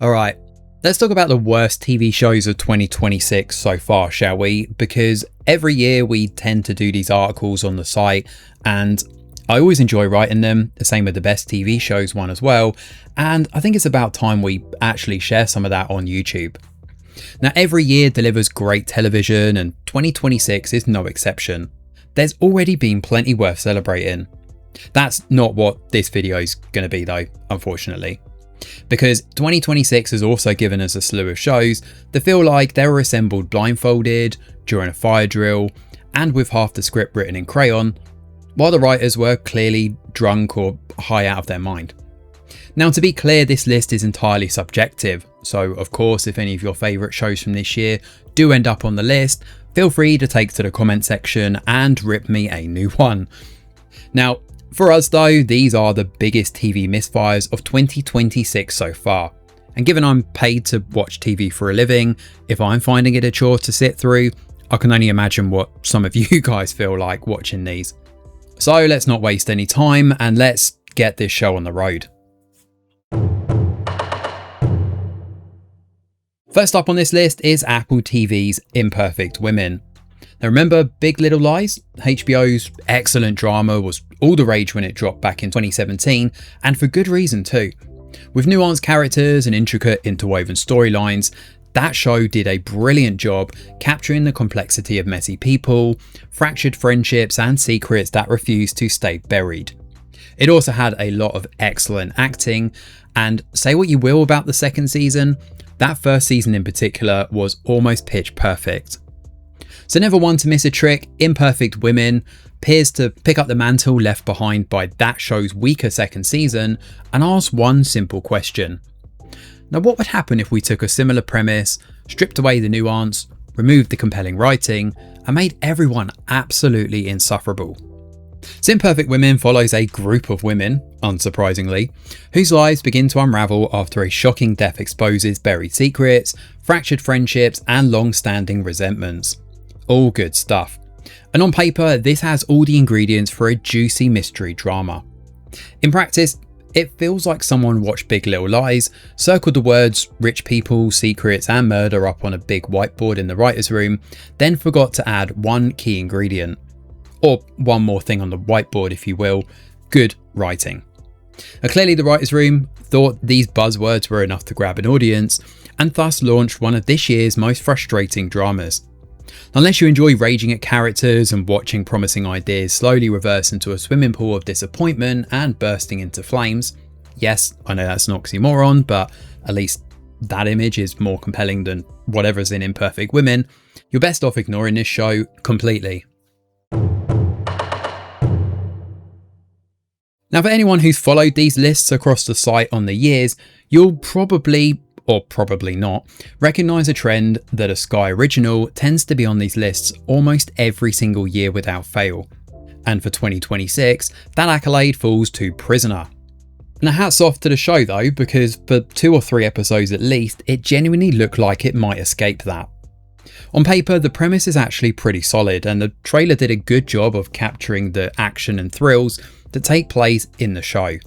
Alright, let's talk about the worst TV shows of 2026 so far, shall we? Because every year we tend to do these articles on the site, and I always enjoy writing them, the same with the best TV shows one as well, and I think it's about time we actually share some of that on YouTube. Now, every year delivers great television, and 2026 is no exception. There's already been plenty worth celebrating. That's not what this video is going to be though, unfortunately. Because 2026 has also given us a slew of shows that feel like they were assembled blindfolded, during a fire drill, and with half the script written in crayon, while the writers were clearly drunk or high out of their mind. Now, to be clear, this list is entirely subjective, so of course if any of your favourite shows from this year do end up on the list, feel free to take to the comment section and rip me a new one. Now, for us though, these are the biggest TV misfires of 2026 so far. And given I'm paid to watch TV for a living, if I'm finding it a chore to sit through, I can only imagine what some of you guys feel like watching these. So let's not waste any time and let's get this show on the road. First up on this list is Apple TV's Imperfect Women. Now remember Big Little Lies? HBO's excellent drama was all the rage when it dropped back in 2017, and for good reason too. With nuanced characters and intricate interwoven storylines, that show did a brilliant job capturing the complexity of messy people, fractured friendships and secrets that refused to stay buried. It also had a lot of excellent acting, and say what you will about the second season, that first season in particular was almost pitch perfect. So never one to miss a trick, Imperfect Women appears to pick up the mantle left behind by that show's weaker second season and ask one simple question. Now, what would happen if we took a similar premise, stripped away the nuance, removed the compelling writing, and made everyone absolutely insufferable? So Imperfect Women follows a group of women, unsurprisingly, whose lives begin to unravel after a shocking death exposes buried secrets, fractured friendships, and long-standing resentments. All good stuff. And on paper, this has all the ingredients for a juicy mystery drama. In practice, it feels like someone watched Big Little Lies, circled the words rich people, secrets and murder up on a big whiteboard in the writer's room, then forgot to add one key ingredient. Or one more thing on the whiteboard if you will, good writing. Now, clearly the writer's room thought these buzzwords were enough to grab an audience and thus launched one of this year's most frustrating dramas. Unless you enjoy raging at characters and watching promising ideas slowly reverse into a swimming pool of disappointment and bursting into flames, yes, I know that's an oxymoron, but at least that image is more compelling than whatever's in Imperfect Women, you're best off ignoring this show completely. Now, for anyone who's followed these lists across the site on the years, you'll probably, or probably not, recognise a trend that a Sky original tends to be on these lists almost every single year without fail. And for 2026, that accolade falls to Prisoner. Now, hats off to the show though, because for 2 or 3 episodes at least, it genuinely looked like it might escape that. On paper, the premise is actually pretty solid, and the trailer did a good job of capturing the action and thrills that take place in the show.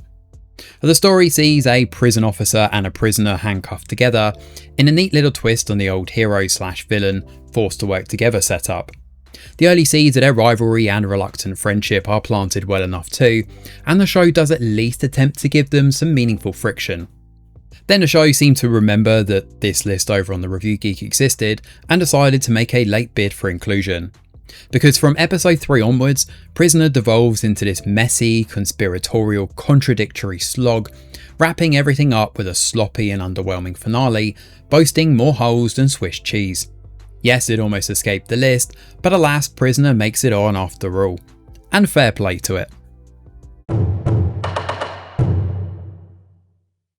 The story sees a prison officer and a prisoner handcuffed together in a neat little twist on the old hero/villain forced to work together setup. The early seeds of their rivalry and reluctant friendship are planted well enough too, and the show does at least attempt to give them some meaningful friction. Then the show seemed to remember that this list over on the Review Geek existed and decided to make a late bid for inclusion. Because from episode 3 onwards, Prisoner devolves into this messy, conspiratorial, contradictory slog, wrapping everything up with a sloppy and underwhelming finale, boasting more holes than Swiss cheese. Yes, it almost escaped the list, but alas, Prisoner makes it on after all. And fair play to it.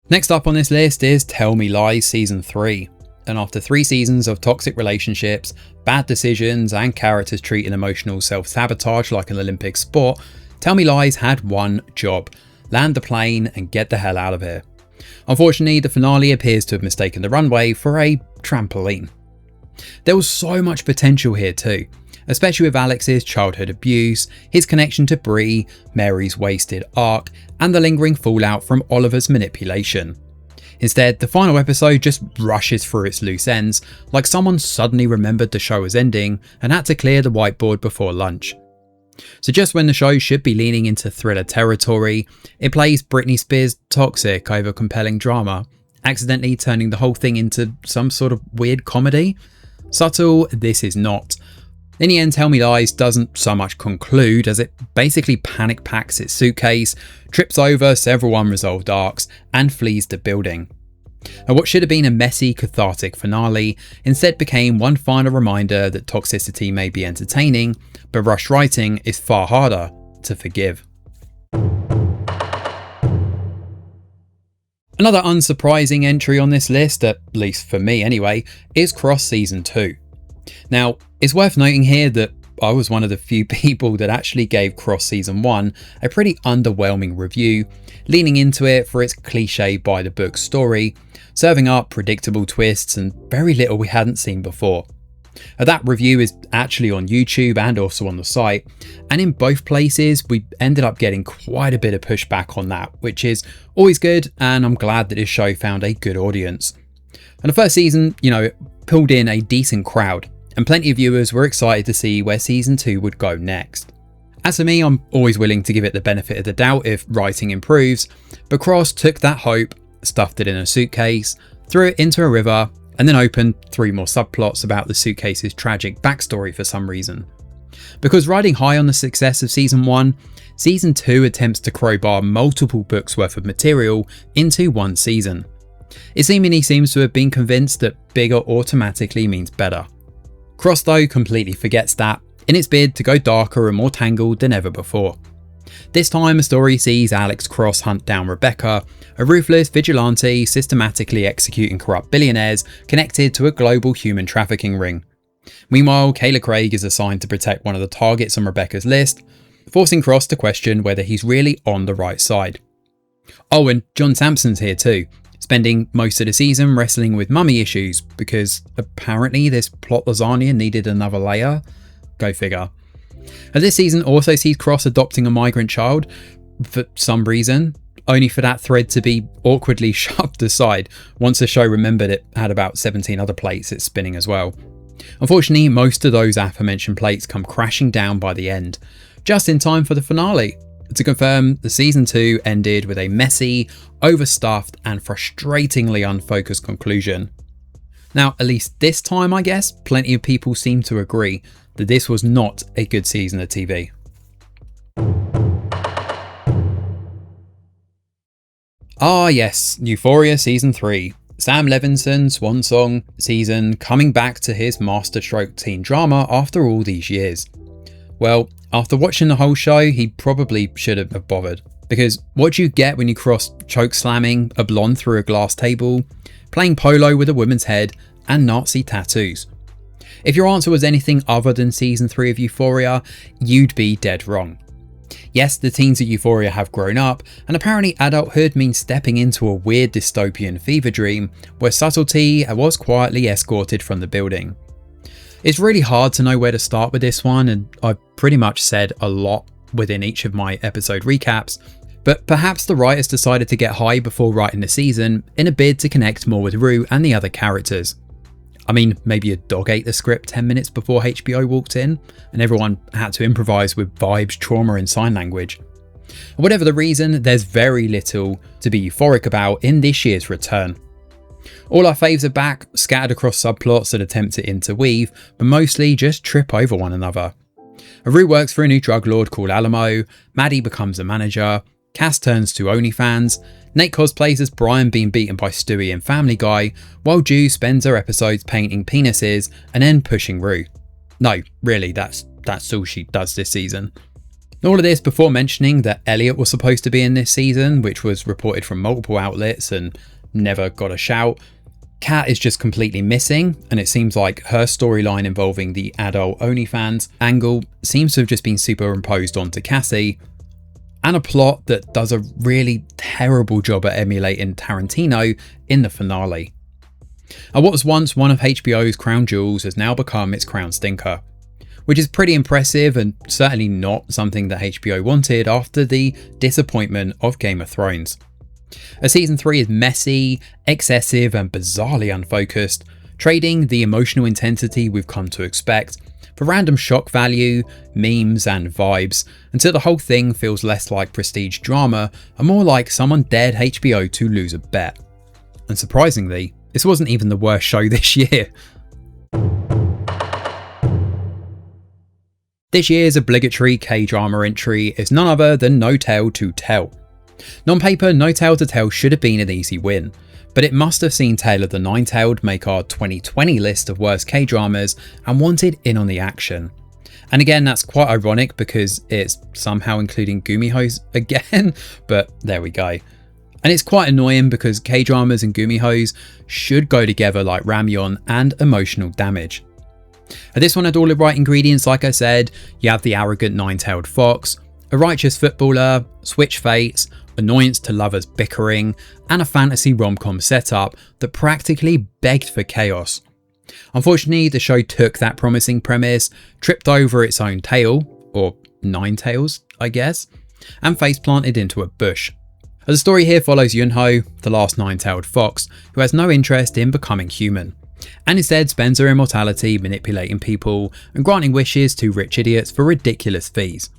Next up on this list is Tell Me Lies Season 3. And after 3 seasons of toxic relationships, bad decisions and characters treating emotional self-sabotage like an Olympic sport, Tell Me Lies had one job: land the plane and get the hell out of here. Unfortunately, the finale appears to have mistaken the runway for a trampoline. There was so much potential here too, especially with Alex's childhood abuse, his connection to Bree, Mary's wasted arc, and the lingering fallout from Oliver's manipulation. Instead, the final episode just rushes through its loose ends, like someone suddenly remembered the show was ending and had to clear the whiteboard before lunch. So just when the show should be leaning into thriller territory, it plays Britney Spears' Toxic over compelling drama, accidentally turning the whole thing into some sort of weird comedy. Subtle, this is not. In the end, Tell Me Lies doesn't so much conclude as it basically panic packs its suitcase, trips over several unresolved arcs, and flees the building. And what should have been a messy, cathartic finale instead became one final reminder that toxicity may be entertaining, but rushed writing is far harder to forgive. Another unsurprising entry on this list, at least for me anyway, is Cross Season 2. Now, it's worth noting here that I was one of the few people that actually gave Cross Season 1 a pretty underwhelming review, leaning into it for its cliche by the book story, serving up predictable twists and very little we hadn't seen before. That review is actually on YouTube and also on the site, and in both places we ended up getting quite a bit of pushback on that, which is always good, and I'm glad that this show found a good audience. And the first season, it pulled in a decent crowd, and plenty of viewers were excited to see where Season 2 would go next. As for me, I'm always willing to give it the benefit of the doubt if writing improves, but Cross took that hope, stuffed it in a suitcase, threw it into a river, and then opened 3 more subplots about the suitcase's tragic backstory for some reason. Because riding high on the success of Season 1, Season 2 attempts to crowbar multiple books worth of material into one season. It seemingly seems to have been convinced that bigger automatically means better. Cross though completely forgets that, in its bid to go darker and more tangled than ever before. This time the story sees Alex Cross hunt down Rebecca, a ruthless vigilante systematically executing corrupt billionaires connected to a global human trafficking ring. Meanwhile, Kayla Craig is assigned to protect one of the targets on Rebecca's list, forcing Cross to question whether he's really on the right side. Oh, and John Sampson's here too, spending most of the season wrestling with mummy issues because apparently this plot lasagna needed another layer. Go figure. And this season also sees Cross adopting a migrant child for some reason, only for that thread to be awkwardly shoved aside once the show remembered it had about 17 other plates it's spinning as well. Unfortunately, most of those aforementioned plates come crashing down by the end, just in time for the finale. To confirm, the Season 2 ended with a messy, overstuffed and frustratingly unfocused conclusion. Now, at least this time I guess, plenty of people seem to agree that this was not a good season of TV. Ah yes, Euphoria Season 3. Sam Levinson's swan song season coming back to his masterstroke teen drama after all these years. Well, after watching the whole show, he probably shouldn't have bothered. Because what do you get when you cross choke slamming a blonde through a glass table, playing polo with a woman's head, and Nazi tattoos? If your answer was anything other than Season 3 of Euphoria, you'd be dead wrong. Yes, the teens at Euphoria have grown up, and apparently adulthood means stepping into a weird dystopian fever dream where subtlety was quietly escorted from the building. It's really hard to know where to start with this one, and I've pretty much said a lot within each of my episode recaps, but perhaps the writers decided to get high before writing the season in a bid to connect more with Rue and the other characters. I mean, maybe a dog ate the script 10 minutes before HBO walked in, and everyone had to improvise with vibes, trauma and sign language. Whatever the reason, there's very little to be euphoric about in this year's return. All our faves are back, scattered across subplots that attempt to interweave, but mostly just trip over one another. Rue works for a new drug lord called Alamo, Maddie becomes a manager, Cass turns to OnlyFans, Nate cosplays as Brian being beaten by Stewie in Family Guy, while Ju spends her episodes painting penises and then pushing Rue. No, really, that's all she does this season. All of this before mentioning that Elliot was supposed to be in this season, which was reported from multiple outlets and never got a shout. Kat is just completely missing, and it seems like her storyline involving the adult OnlyFans angle seems to have just been superimposed onto Cassie, and a plot that does a really terrible job at emulating Tarantino in the finale. And what was once one of HBO's crown jewels has now become its crown stinker, which is pretty impressive and certainly not something that HBO wanted after the disappointment of Game of Thrones. Season 3 is messy, excessive and bizarrely unfocused, trading the emotional intensity we've come to expect for random shock value, memes and vibes, until the whole thing feels less like prestige drama and more like someone dared HBO to lose a bet. And surprisingly, this wasn't even the worst show this year. This year's obligatory K-drama entry is none other than No Tale to Tell. On paper, No Tale to Tell should have been an easy win, but it must have seen Tale of the Nine-Tailed make our 2020 list of worst K-dramas and wanted in on the action. And again, that's quite ironic because it's somehow including Gumihos again, but there we go. And it's quite annoying because K-dramas and Gumihos should go together like ramyeon and emotional damage. This one had all the right ingredients, like I said. You have the arrogant nine-tailed fox, a righteous footballer, switch fates, annoyance to lovers bickering, and a fantasy rom-com setup that practically begged for chaos. Unfortunately, the show took that promising premise, tripped over its own tail, or nine tails, I guess, and face planted into a bush. The story here follows Yunho, the last nine-tailed fox, who has no interest in becoming human, and instead spends her immortality manipulating people and granting wishes to rich idiots for ridiculous fees.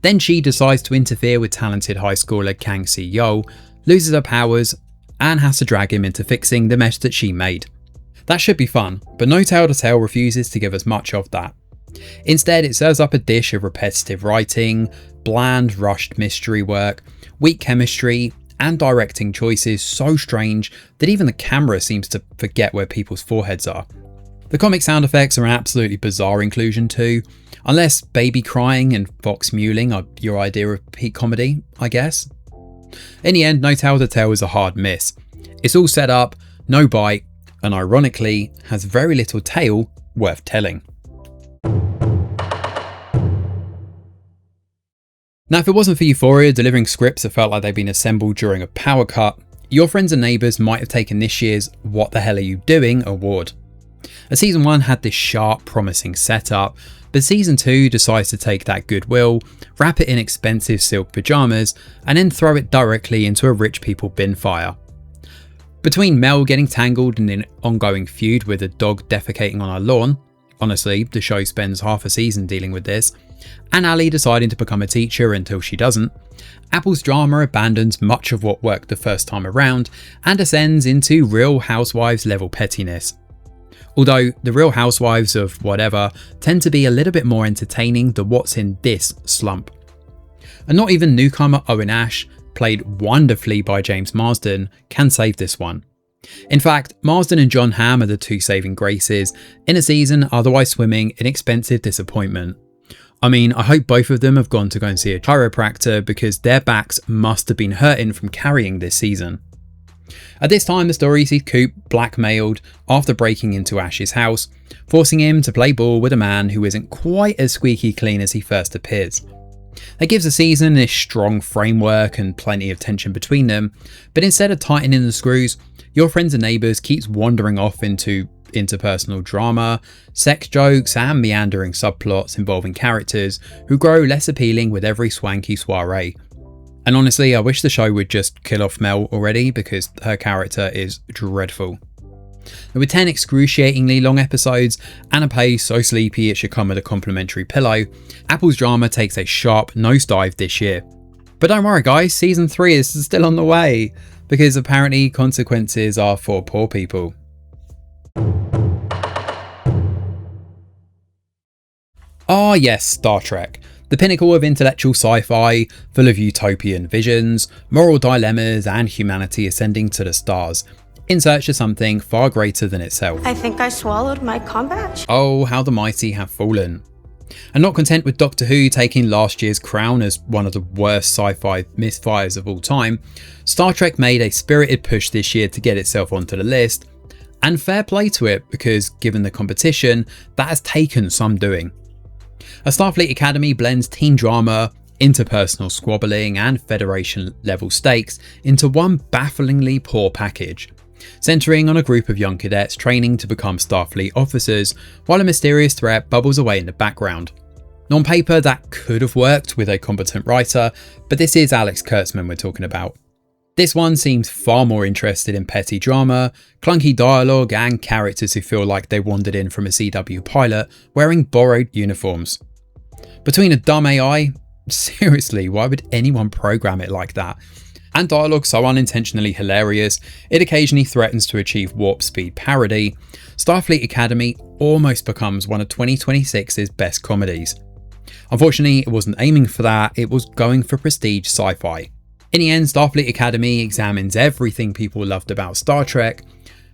Then she decides to interfere with talented high schooler Kang Si-yeol, loses her powers, and has to drag him into fixing the mess that she made. That should be fun, but No Tale to Tell refuses to give us much of that. Instead, it serves up a dish of repetitive writing, bland, rushed mystery work, weak chemistry, and directing choices so strange that even the camera seems to forget where people's foreheads are. The comic sound effects are an absolutely bizarre inclusion too, unless baby crying and fox mewling are your idea of peak comedy, I guess. In the end, No Tale to Tell is a hard miss. It's all set up, no bite, and ironically has very little tale worth telling. Now, if it wasn't for Euphoria delivering scripts that felt like they'd been assembled during a power cut, Your Friends and Neighbours might have taken this year's What the Hell Are You Doing award. Season 1 had this sharp, promising setup, but Season 2 decides to take that goodwill, wrap it in expensive silk pyjamas, and then throw it directly into a rich people bin fire. Between Mel getting tangled in an ongoing feud with a dog defecating on our lawn, honestly, the show spends half a season dealing with this, and Ali deciding to become a teacher until she doesn't, Apple's drama abandons much of what worked the first time around and ascends into Real Housewives level pettiness. Although the Real Housewives of whatever tend to be a little bit more entertaining than what's in this slump. And not even newcomer Owen Ash, played wonderfully by James Marsden, can save this one. In fact, Marsden and John Hamm are the two saving graces in a season otherwise swimming in expensive disappointment. I mean, I hope both of them have gone to go and see a chiropractor because their backs must have been hurting from carrying this season. At this time, the story sees Coop blackmailed after breaking into Ash's house, forcing him to play ball with a man who isn't quite as squeaky clean as he first appears. That gives the season this strong framework and plenty of tension between them, but instead of tightening the screws, Your Friends and Neighbours keeps wandering off into interpersonal drama, sex jokes and meandering subplots involving characters who grow less appealing with every swanky soiree. And honestly, I wish the show would just kill off Mel already because her character is dreadful. With 10 excruciatingly long episodes and a pace so sleepy it should come with a complimentary pillow, Apple's drama takes a sharp nosedive this year. But don't worry guys, season 3 is still on the way, because apparently consequences are for poor people. Ah yes, Star Trek. The pinnacle of intellectual sci-fi, full of utopian visions, moral dilemmas and humanity ascending to the stars, in search of something far greater than itself. I think I swallowed my combat. Oh, how the mighty have fallen. And not content with Doctor Who taking last year's crown as one of the worst sci-fi misfires of all time, Star Trek made a spirited push this year to get itself onto the list, and fair play to it because given the competition, that has taken some doing. A Starfleet Academy blends teen drama, interpersonal squabbling and Federation level stakes into one bafflingly poor package, centering on a group of young cadets training to become Starfleet officers while a mysterious threat bubbles away in the background. On paper that could have worked with a competent writer, but this is Alex Kurtzman we're talking about. This one seems far more interested in petty drama, clunky dialogue, and characters who feel like they wandered in from a CW pilot wearing borrowed uniforms. Between a dumb AI, seriously, why would anyone program it like that? And dialogue so unintentionally hilarious, it occasionally threatens to achieve warp speed parody, Starfleet Academy almost becomes one of 2026's best comedies. Unfortunately, it wasn't aiming for that, it was going for prestige sci-fi. In the end, Starfleet Academy examines everything people loved about Star Trek,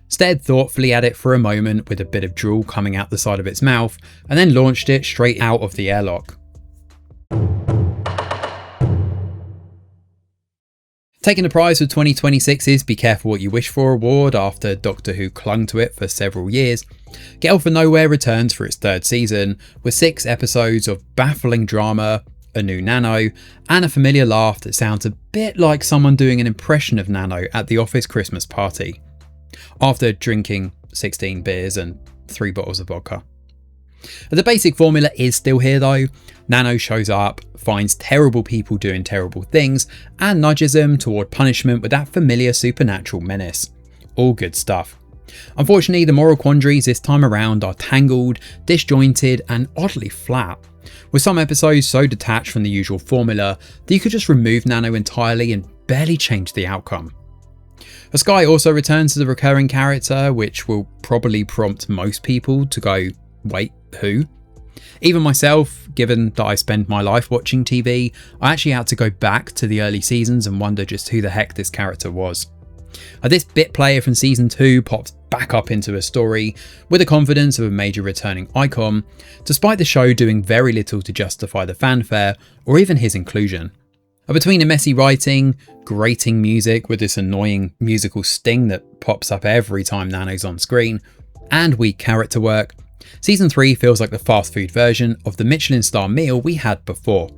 stared thoughtfully at it for a moment with a bit of drool coming out the side of its mouth, and then launched it straight out of the airlock. Taking the prize for 2026's Be Careful What You Wish For award after Doctor Who clung to it for several years, Get Off of Nowhere returns for its third season with 6 episodes of baffling drama, a new Nano, and a familiar laugh that sounds a bit like someone doing an impression of Nano at the office Christmas party, after drinking 16 beers and 3 bottles of vodka. The basic formula is still here though. Nano shows up, finds terrible people doing terrible things, and nudges them toward punishment with that familiar supernatural menace. All good stuff. Unfortunately, the moral quandaries this time around are tangled, disjointed, and oddly flat, with some episodes so detached from the usual formula that you could just remove Nano entirely and barely change the outcome. Sky also returns as a recurring character, which will probably prompt most people to go, wait, who? Even myself, given that I spend my life watching TV, I actually had to go back to the early seasons and wonder just who the heck this character was. This bit player from season 2 pops back up into a story with the confidence of a major returning icon, despite the show doing very little to justify the fanfare or even his inclusion. Between the messy writing, grating music with this annoying musical sting that pops up every time Nano's on screen, and weak character work, Season 3 feels like the fast food version of the Michelin star meal we had before.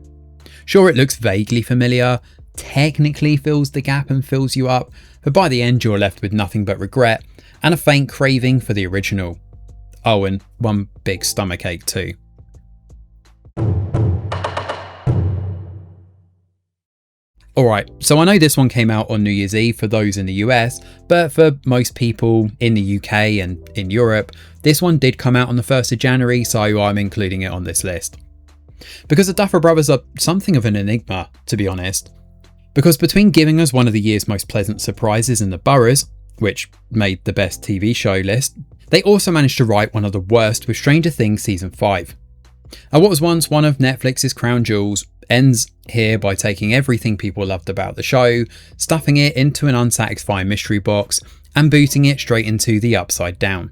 Sure, it looks vaguely familiar, technically fills the gap and fills you up, but by the end you're left with nothing but regret and a faint craving for the original. Oh, and one big stomachache too. Alright, so I know this one came out on New Year's Eve for those in the US, but for most people in the UK and in Europe, this one did come out on the 1st of January, so I'm including it on this list. Because the Duffer Brothers are something of an enigma, to be honest. Because between giving us one of the year's most pleasant surprises in The Boroughs, which made the best TV show list, they also managed to write one of the worst with Stranger Things Season 5. And what was once one of Netflix's crown jewels ends here by taking everything people loved about the show, stuffing it into an unsatisfying mystery box, and booting it straight into the Upside Down.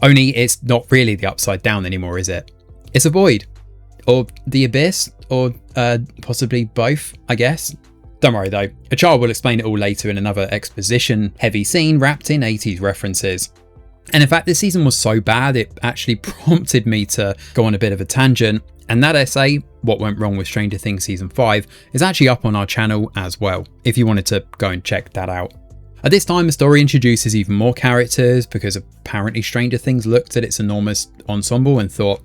Only it's not really the Upside Down anymore, is it? It's a void. Or the Abyss, or possibly both, I guess. Don't worry though, a child will explain it all later in another exposition-heavy scene wrapped in 80s references. And in fact, this season was so bad it actually prompted me to go on a bit of a tangent, and that essay, What Went Wrong with Stranger Things Season 5, is actually up on our channel as well, if you wanted to go and check that out. At this time, the story introduces even more characters, because apparently Stranger Things looked at its enormous ensemble and thought,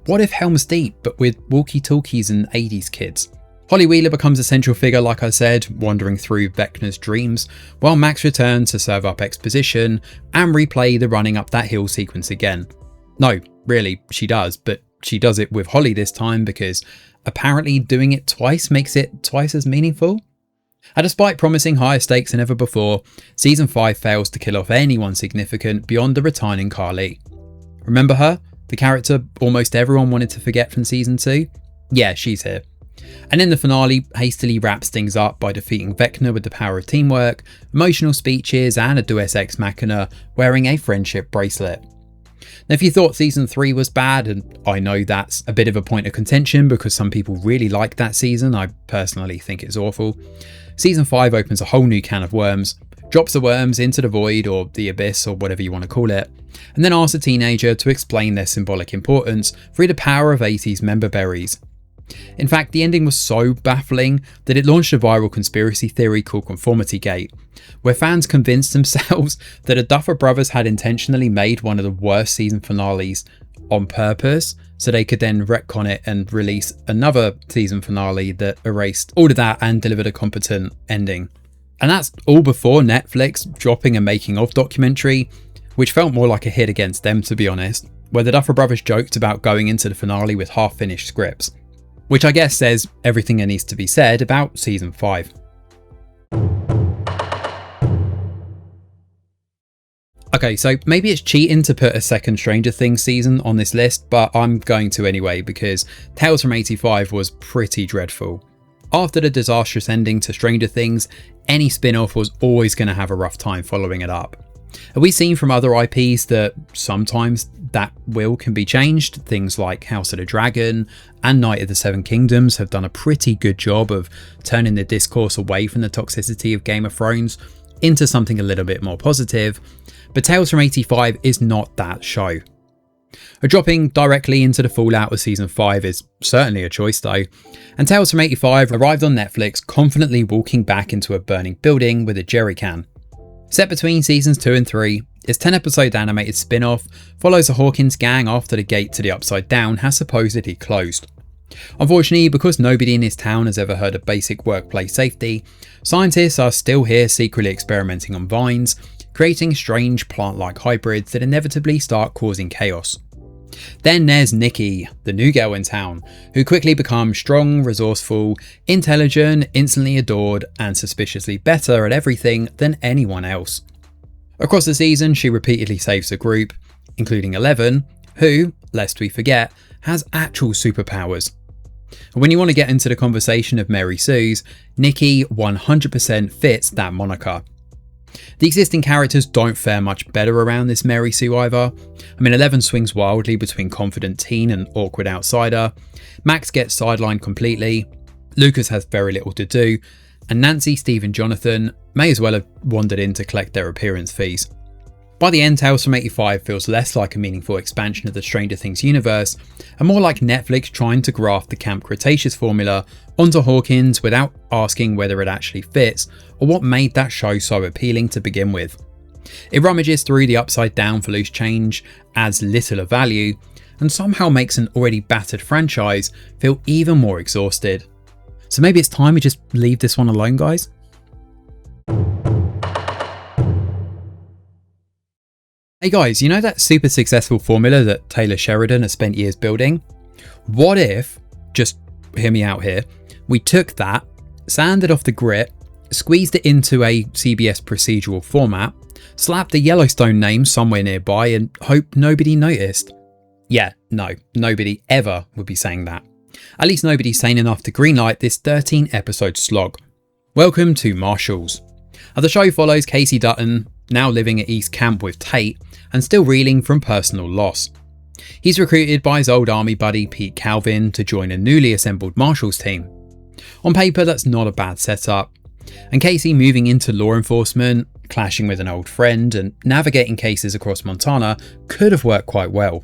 what if Helm's Deep, but with walkie-talkies and 80s kids? Holly Wheeler becomes a central figure, like I said, wandering through Vecna's dreams, while Max returns to serve up exposition and replay the running up that hill sequence again. No, really, she does, but she does it with Holly this time because apparently doing it twice makes it twice as meaningful. And despite promising higher stakes than ever before, Season 5 fails to kill off anyone significant beyond the returning Carly. Remember her? The character almost everyone wanted to forget from Season 2? Yeah, she's here. And in the finale, hastily wraps things up by defeating Vecna with the power of teamwork, emotional speeches, and a Deus Ex Machina wearing a friendship bracelet. Now, if you thought Season 3 was bad, and I know that's a bit of a point of contention because some people really like that season, I personally think it's awful, Season 5 opens a whole new can of worms, drops the worms into the void or the abyss or whatever you want to call it, and then asks a teenager to explain their symbolic importance through the power of 80s member berries. In fact, the ending was so baffling that it launched a viral conspiracy theory called Conformity Gate, where fans convinced themselves that the Duffer Brothers had intentionally made one of the worst season finales on purpose, so they could then retcon it and release another season finale that erased all of that and delivered a competent ending. And that's all before Netflix dropping a making of documentary, which felt more like a hit against them, to be honest, where the Duffer Brothers joked about going into the finale with half-finished scripts, which I guess says everything that needs to be said about season 5. Okay, so maybe it's cheating to put a second Stranger Things season on this list, but I'm going to anyway because Tales from 85 was pretty dreadful. After the disastrous ending to Stranger Things, any spin-off was always going to have a rough time following it up. Have we seen from other IPs that sometimes that will can be changed? Things like House of the Dragon and Night of the Seven Kingdoms have done a pretty good job of turning the discourse away from the toxicity of Game of Thrones into something a little bit more positive, but Tales from 85 is not that show. Dropping directly into the fallout of season 5 is certainly a choice though, and Tales from 85 arrived on Netflix confidently walking back into a burning building with a jerry can. Set between seasons 2 and 3, its 10-episode animated spin-off follows a Hawkins gang after the gate to the Upside Down has supposedly closed. Unfortunately, because nobody in this town has ever heard of basic workplace safety, scientists are still here secretly experimenting on vines, creating strange plant-like hybrids that inevitably start causing chaos. Then there's Nikki, the new girl in town, who quickly becomes strong, resourceful, intelligent, instantly adored, and suspiciously better at everything than anyone else. Across the season, she repeatedly saves the group, including Eleven, who, lest we forget, has actual superpowers. When you want to get into the conversation of Mary Sue's, Nikki 100% fits that moniker. The existing characters don't fare much better around this Mary Sue either. I mean, Eleven swings wildly between confident teen and awkward outsider, Max gets sidelined completely, Lucas has very little to do, and Nancy, Steve and Jonathan may as well have wandered in to collect their appearance fees. By the end, Tales from 85 feels less like a meaningful expansion of the Stranger Things universe, and more like Netflix trying to graft the Camp Cretaceous formula onto Hawkins without asking whether it actually fits or what made that show so appealing to begin with. It rummages through the Upside Down for loose change, adds little of value, and somehow makes an already battered franchise feel even more exhausted. So maybe it's time we just leave this one alone, guys? Hey guys, you know that super successful formula that Taylor Sheridan has spent years building? What if, just hear me out here, we took that, sanded off the grit, squeezed it into a CBS procedural format, slapped a Yellowstone name somewhere nearby and hope nobody noticed? Yeah, no, nobody ever would be saying that. At least nobody sane enough to greenlight this 13-episode slog. Welcome to Marshals. The show follows Casey Dutton, now living at East Camp with Tate and still reeling from personal loss. He's recruited by his old army buddy Pete Calvin to join a newly assembled Marshals team. On paper, that's not a bad setup, and Casey moving into law enforcement, clashing with an old friend and navigating cases across Montana could have worked quite well.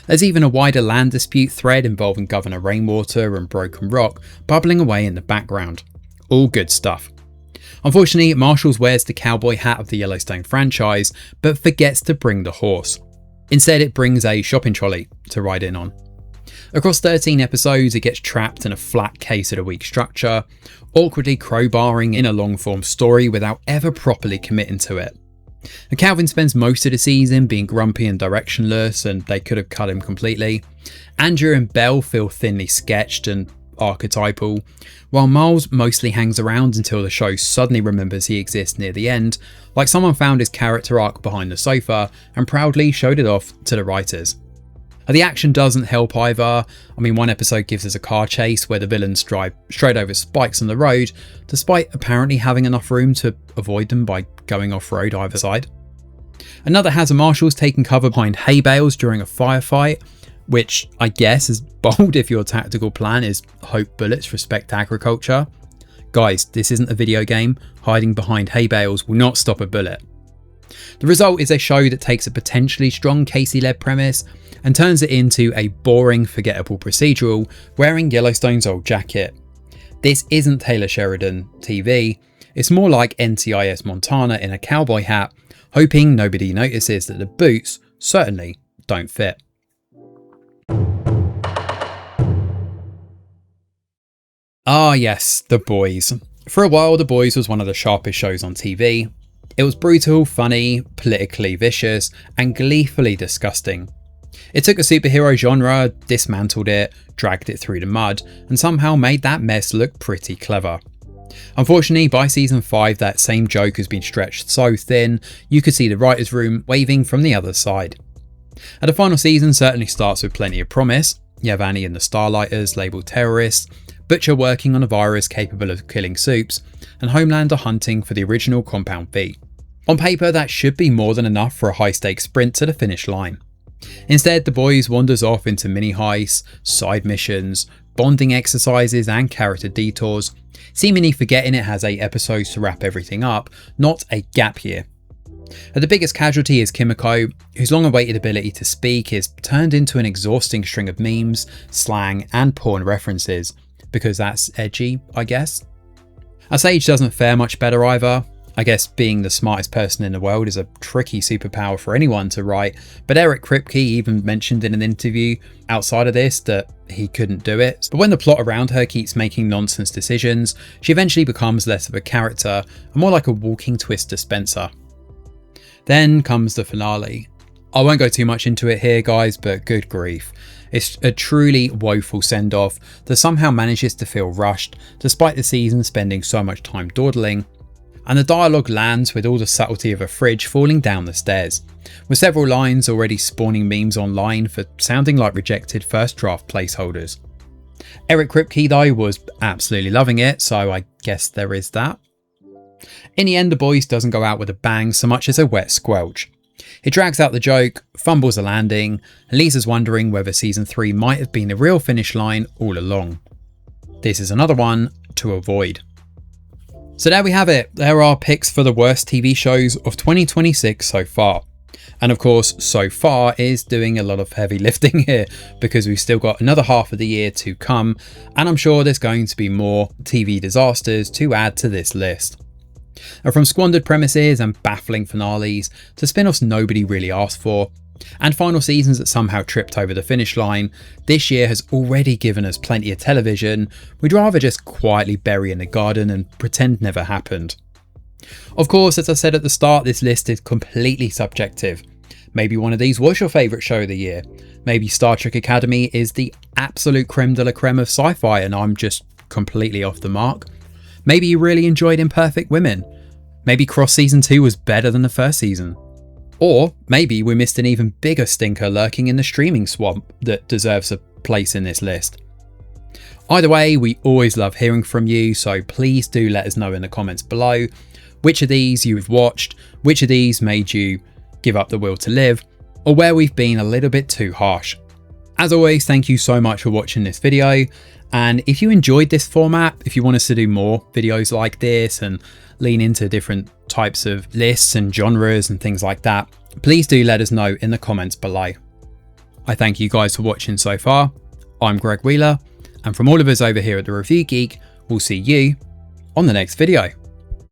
There's even a wider land dispute thread involving Governor Rainwater and Broken Rock bubbling away in the background. All good stuff. Unfortunately, Marshals wears the cowboy hat of the Yellowstone franchise, but forgets to bring the horse. Instead, it brings a shopping trolley to ride in on. Across 13 episodes, it gets trapped in a flat case of the weak structure, awkwardly crowbarring in a long-form story without ever properly committing to it. And Calvin spends most of the season being grumpy and directionless, and they could have cut him completely. Andrew and Belle feel thinly sketched and archetypal, while Miles mostly hangs around until the show suddenly remembers he exists near the end, like someone found his character arc behind the sofa and proudly showed it off to the writers. The action doesn't help either. I mean, one episode gives us a car chase where the villains drive straight over spikes on the road, despite apparently having enough room to avoid them by going off-road either side. Another has a Marshals taking cover behind hay bales during a firefight, which I guess is bold if your tactical plan is hope bullets respect agriculture. Guys, this isn't a video game. Hiding behind hay bales will not stop a bullet. The result is a show that takes a potentially strong Casey-led premise and turns it into a boring, forgettable procedural wearing Yellowstone's old jacket. This isn't Taylor Sheridan TV, it's more like NCIS Montana in a cowboy hat, hoping nobody notices that the boots certainly don't fit. Ah yes, The Boys. For a while, The Boys was one of the sharpest shows on TV. It was brutal, funny, politically vicious, and gleefully disgusting. It took a superhero genre, dismantled it, dragged it through the mud, and somehow made that mess look pretty clever. Unfortunately, by season 5, that same joke has been stretched so thin, you could see the writer's room waving from the other side. And the final season certainly starts with plenty of promise. You have Annie and the Starlighters labelled terrorists, Butcher working on a virus capable of killing soups, and Homelander hunting for the original Compound V. On paper, that should be more than enough for a high-stakes sprint to the finish line. Instead, The Boys wanders off into mini-heists, side missions, bonding exercises and character detours, seemingly forgetting it has 8 episodes to wrap everything up, not a gap year. And the biggest casualty is Kimiko, whose long-awaited ability to speak is turned into an exhausting string of memes, slang and porn references, because that's edgy, I guess. Sage doesn't fare much better either. I guess being the smartest person in the world is a tricky superpower for anyone to write, but Eric Kripke even mentioned in an interview outside of this that he couldn't do it. But when the plot around her keeps making nonsense decisions, she eventually becomes less of a character and more like a walking twist dispenser. Then comes the finale. I won't go too much into it here, guys, but good grief. It's a truly woeful send-off that somehow manages to feel rushed, despite the season spending so much time dawdling. And the dialogue lands with all the subtlety of a fridge falling down the stairs, with several lines already spawning memes online for sounding like rejected first draft placeholders. Eric Kripke though was absolutely loving it, so I guess there is that. In the end, The Boys doesn't go out with a bang so much as a wet squelch. It drags out the joke, fumbles a landing, and leaves us wondering whether season 3 might have been the real finish line all along. This is another one to avoid. So there we have it. There are picks for the worst TV shows of 2026 so far. And of course, so far is doing a lot of heavy lifting here because we've still got another half of the year to come, and I'm sure there's going to be more TV disasters to add to this list. And from squandered premises and baffling finales to spin-offs nobody really asked for, and final seasons that somehow tripped over the finish line, this year has already given us plenty of television we'd rather just quietly bury in the garden and pretend never happened. Of course, as I said at the start, this list is completely subjective. Maybe one of these was your favourite show of the year. Maybe Star Trek Academy is the absolute creme de la creme of sci-fi and I'm just completely off the mark. Maybe you really enjoyed Imperfect Women. Maybe Cross Season 2 was better than the first season. Or maybe we missed an even bigger stinker lurking in the streaming swamp that deserves a place in this list. Either way, we always love hearing from you, so please do let us know in the comments below which of these you've watched, which of these made you give up the will to live, or where we've been a little bit too harsh. As always, thank you so much for watching this video, and if you enjoyed this format, if you want us to do more videos like this and lean into different types of lists and genres and things like that, please do let us know in the comments below. I thank you guys for watching so far. I'm Greg Wheeler, and from all of us over here at The Review Geek, we'll see you on the next video.